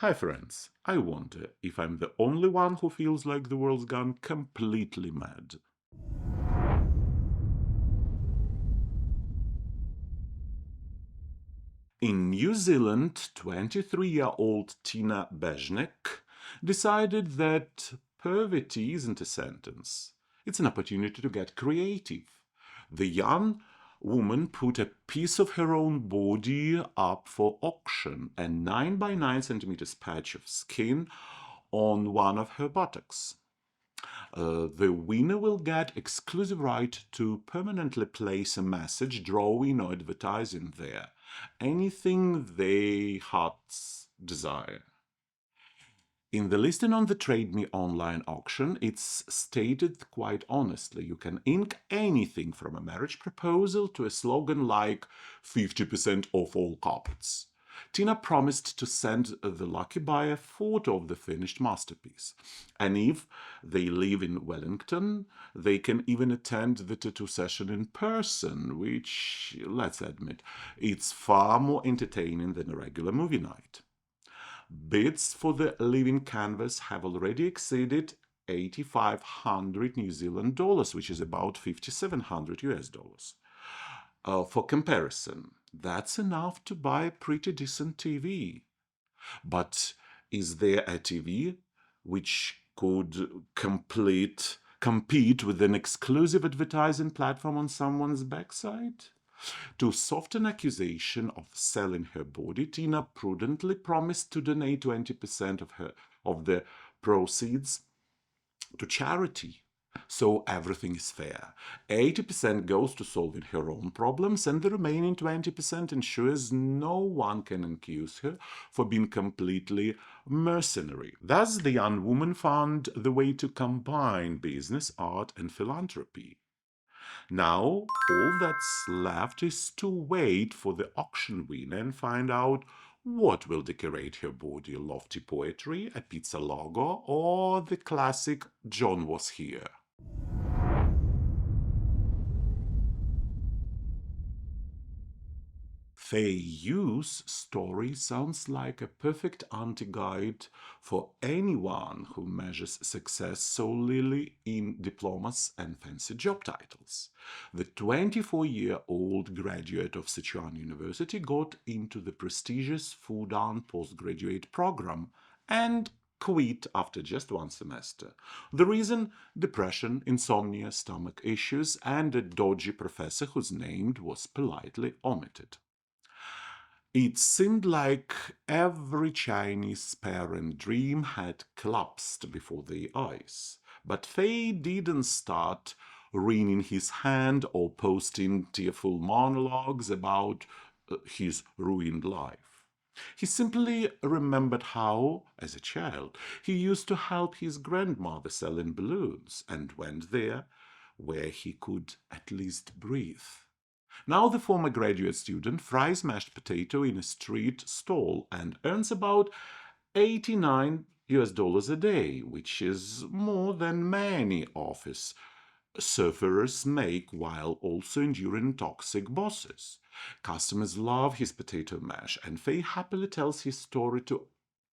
Hi friends, I wonder if I'm the only one who feels like the world's gone completely mad. In New Zealand, 23-year-old Tina Beznek decided that poverty isn't a sentence. It's an opportunity to get creative. The young woman put a piece of her own body up for auction, a 9 by 9 centimeters patch of skin on one of her buttocks. The winner will get exclusive right to permanently place a message, drawing or advertising there. Anything their hearts desire. In the listing on the Trade Me online auction, it's stated quite honestly, you can ink anything from a marriage proposal to a slogan like 50% off all carpets. Tina promised to send the lucky buyer a photo of the finished masterpiece. And if they live in Wellington, they can even attend the tattoo session in person, which, let's admit, it's far more entertaining than a regular movie night. Bids for the living canvas have already exceeded 8,500 New Zealand dollars, which is about 5,700 US dollars. For comparison, that's enough to buy a pretty decent TV. But is there a TV which could compete with an exclusive advertising platform on someone's backside? To soften accusation of selling her body, Tina prudently promised to donate 20% of the proceeds to charity. So everything is fair. 80% goes to solving her own problems, and the remaining 20% ensures no one can accuse her for being completely mercenary. Thus, the young woman found the way to combine business, art, and philanthropy. Now, all that's left is to wait for the auction winner and find out what will decorate her body: lofty poetry, a pizza logo, or the classic "John was here." Fei Yu's story sounds like a perfect anti-guide for anyone who measures success solely in diplomas and fancy job titles. The 24-year-old graduate of Sichuan University got into the prestigious Fudan postgraduate program and quit after just one semester. The reason? Depression, insomnia, stomach issues, and a dodgy professor whose name was politely omitted. It seemed like every Chinese parent dream had collapsed before their eyes. But Fei didn't start wringing his hand or posting tearful monologues about his ruined life. He simply remembered how, as a child, he used to help his grandmother selling balloons and went there where he could at least breathe. Now the former graduate student fries mashed potato in a street stall and earns about 89 US dollars a day, which is more than many office surfers make while also enduring toxic bosses. Customers love his potato mash, and Faye happily tells his story to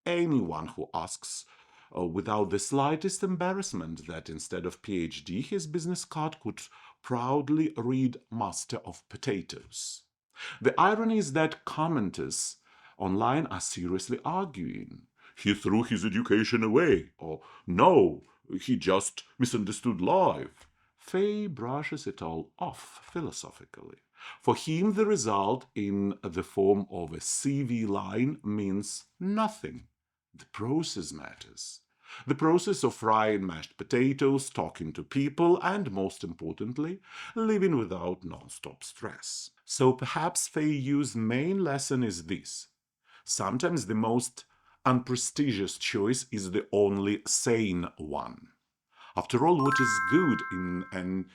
anyone who asks, without the slightest embarrassment, that instead of PhD, his business card could proudly read Master of Potatoes. The irony is that commenters online are seriously arguing. He threw his education away, or no, he just misunderstood life. Fay brushes it all off philosophically. For him, the result in the form of a CV line means nothing. The process matters. The process of frying mashed potatoes, talking to people, and most importantly, living without non-stop stress. So perhaps Fei Yu's main lesson is this: sometimes the most unprestigious choice is the only sane one. After all, what is good in an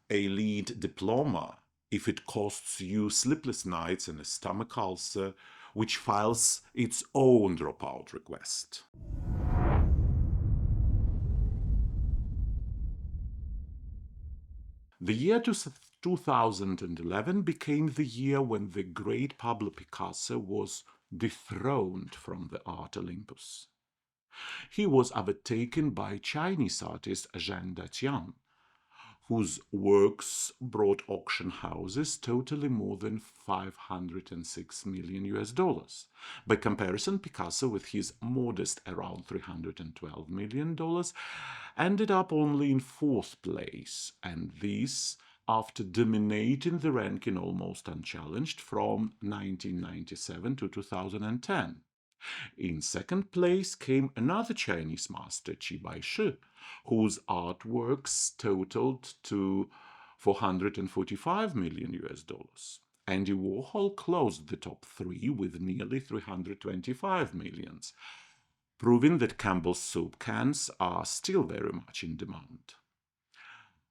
elite diploma if it costs you sleepless nights and a stomach ulcer, which files its own dropout request? The year 2011 became the year when the great Pablo Picasso was dethroned from the art Olympus. He was overtaken by Chinese artist Zhang Datian, whose works brought auction houses totally more than $506 million US. By comparison, Picasso, with his modest around $312 million, ended up only in fourth place, and this after dominating the ranking almost unchallenged from 1997 to 2010. In second place came another Chinese master, Qi Baishi, whose artworks totaled to $445 million US. Andy Warhol closed the top three with nearly 325 millions, proving that Campbell's soup cans are still very much in demand.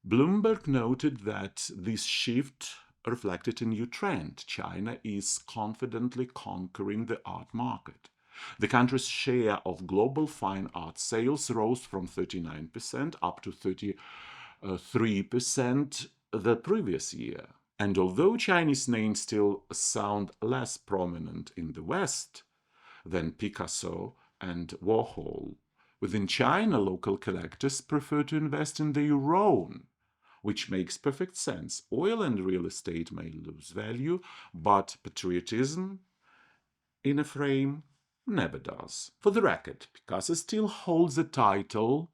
Bloomberg noted that this shift reflected a new trend. China is confidently conquering the art market. The country's share of global fine art sales rose from 39% up to 33% the previous year. And although Chinese names still sound less prominent in the West than Picasso and Warhol, within China, local collectors prefer to invest in their own, which makes perfect sense. Oil and real estate may lose value, but patriotism in a frame never does. For the record, Picasso still holds the title.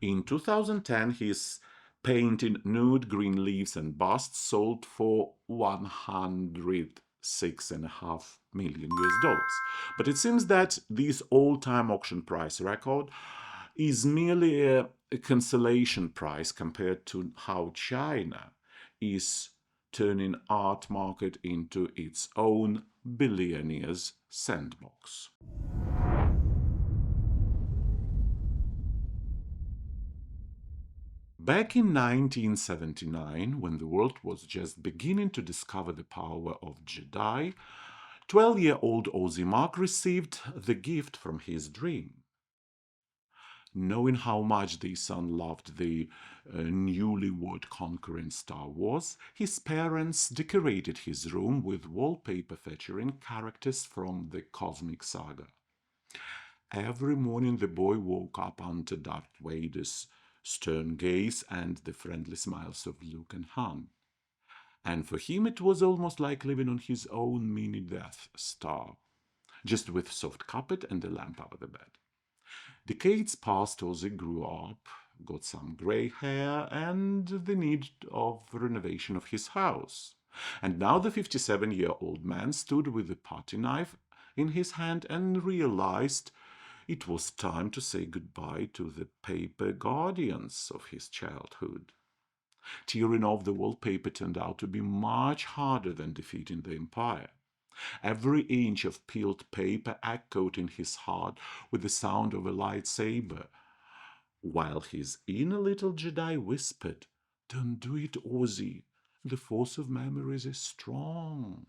In 2010, his painting Nude, Green Leaves and Busts sold for $106.5 million US. But it seems that this all-time auction price record is merely a consolation prize compared to how China is turning art market into its own billionaire's sandbox. Back in 1979, when the world was just beginning to discover the power of Jedi, 12-year-old Ozzy Mark received the gift from his dream. Knowing how much the son loved the newlywed conquering Star Wars, his parents decorated his room with wallpaper featuring characters from the cosmic saga. Every morning the boy woke up under Darth Vader's stern gaze and the friendly smiles of Luke and Han. And for him it was almost like living on his own mini Death Star, just with soft carpet and a lamp over the bed. Decades passed, Ozzy grew up, got some grey hair, and the need of renovation of his house. And now the 57-year-old man stood with a putty knife in his hand and realized it was time to say goodbye to the paper guardians of his childhood. Tearing off the wallpaper turned out to be much harder than defeating the Empire. Every inch of peeled paper echoed in his heart with the sound of a lightsaber, while his inner little Jedi whispered, "Don't do it, Ozzy. The force of memories is strong."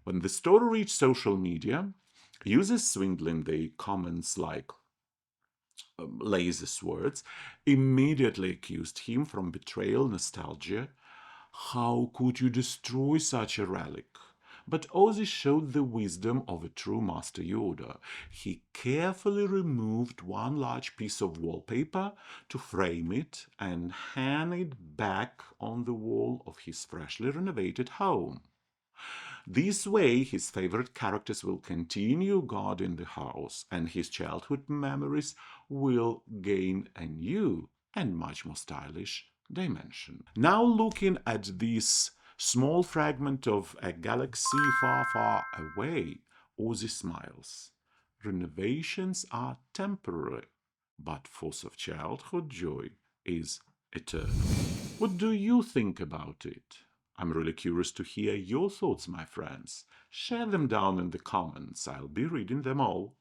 When the story reached social media, users swindling the comments like lazy swords immediately accused him from betrayal, nostalgia. How could you destroy such a relic? But Ozzy showed the wisdom of a true Master Yoda. He carefully removed one large piece of wallpaper to frame it and hang it back on the wall of his freshly renovated home. This way, his favorite characters will continue guarding the house, and his childhood memories will gain a new and much more stylish dimension. Now, looking at this small fragment of a galaxy far, far away, Ozzy smiles. Renovations are temporary, but force of childhood joy is eternal. What do you think about it? I'm really curious to hear your thoughts, my friends. Share them down in the comments. I'll be reading them all.